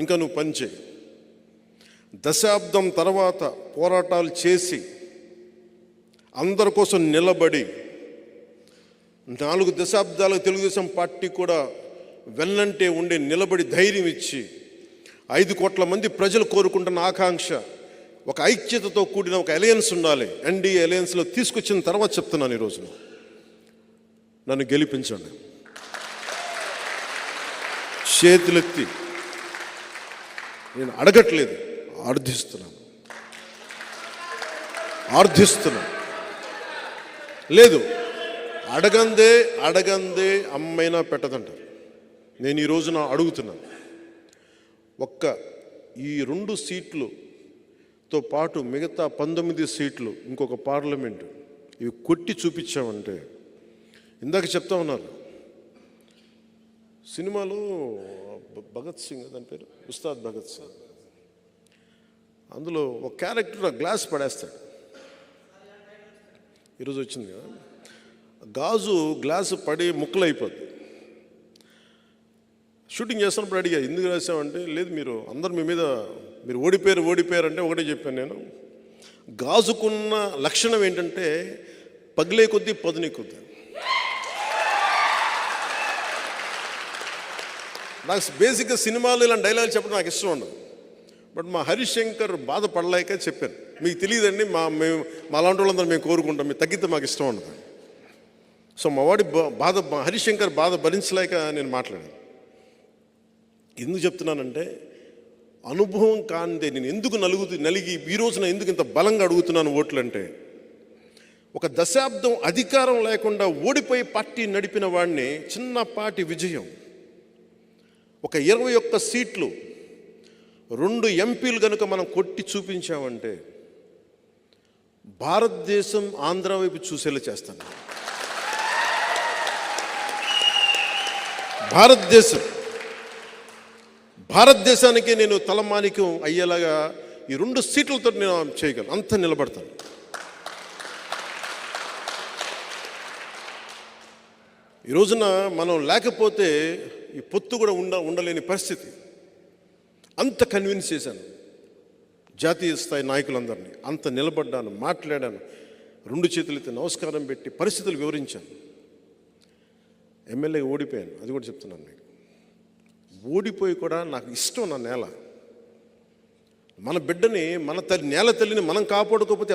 ఇంకా నువ్వు పనిచేయి. దశాబ్దం తర్వాత పోరాటాలు చేసి అందరి కోసం నిలబడి 4 దశాబ్దాలకు తెలుగుదేశం పార్టీ కూడా వెన్నంటే ఉండి నిలబడి ధైర్యం ఇచ్చి 5 కోట్ల మంది ప్రజలు కోరుకుంటున్న ఆకాంక్ష ఒక ఐక్యతతో కూడిన ఒక అలయన్స్ ఉండాలి. ఎన్డీఏ అలయన్స్లో తీసుకొచ్చిన తర్వాత చెప్తున్నాను, ఈరోజు నన్ను గెలిపించండి. చేతులెత్తి నేను అడగట్లేదు, ఆర్థిస్తున్నాను. లేదు, అడగందే అమ్మైనా పెట్టదంటారు. నేను ఈ రోజున అడుగుతున్నాను, ఈ 2 సీట్లుతో పాటు మిగతా 19 సీట్లు ఇంకొక పార్లమెంటు ఇవి కొట్టి చూపించామంటే, ఇందాక చెప్తా ఉన్నారు సినిమాలో భగత్ సింగ్, దాని పేరు ఉస్తాద్ భగత్ సింగ్, అందులో ఒక క్యారెక్టర్ గ్లాస్ పడేస్తాడు. ఈరోజు వచ్చింది కదా, గ్లాసు పడి ముక్కలు అయిపోద్ది. షూటింగ్ చేస్తున్నప్పుడు అడిగా, ఎందుకు రాసామంటే, లేదు మీరు అందరు మీ మీద మీరు ఓడిపోయారు అంటే ఒకటే చెప్పాను నేను, గాజుకున్న లక్షణం ఏంటంటే పగిలే కొద్దీ పదునే కొద్దీ. నాకు బేసిక్గా సినిమాలు ఇలాంటి డైలాగ్ చెప్పడం నాకు ఇష్టం ఉండదు. బట్ మా హరిశంకర్ బాధపడలేక చెప్పాను, మీకు తెలియదండి, మా లాంటి వాళ్ళందరూ మేము కోరుకుంటాం, మీరు తగ్గితే మాకు ఇష్టం ఉండదు. సో మా వాడి హరిశంకర్ బాధ భరించలేక నేను మాట్లాడాను. ఎందుకు చెప్తున్నానంటే, అనుభవం కానిదే నేను ఎందుకు నలిగి ఈ రోజున ఎందుకు ఇంత బలంగా అడుగుతున్నాను ఓట్లు అంటే, ఒక దశాబ్దం అధికారం లేకుండా ఓడిపోయి పార్టీ నడిపిన వాడిని చిన్నపాటి విజయం, ఒక 21 సీట్లు 2 ఎంపీలు కనుక మనం కొట్టి చూపించామంటే భారతదేశం ఆంధ్ర వైపు చూసేలా చేస్తాను. భారతదేశానికి నేను తలమానికం అయ్యేలాగా ఈ 2 సీట్లతో నేను చేయగలను, అంత నిలబడతాను. ఈ రోజున మనం లేకపోతే ఈ పొత్తు కూడా ఉండలేని పరిస్థితి. అంత కన్విన్స్ చేశాను జాతీయ స్థాయి నాయకులందరినీ, అంత నిలబడ్డాను, మాట్లాడాను, 2 చేతులైతే నమస్కారం పెట్టి పరిస్థితులు వివరించాను. ఎమ్మెల్యేగా ఓడిపోయాను, అది కూడా చెప్తున్నాను మీకు. ఓడిపోయి కూడా నాకు ఇష్టం నా నేల, మన బిడ్డని, నేల తల్లిని మనం కాపాడుకోకపోతే ఎవరు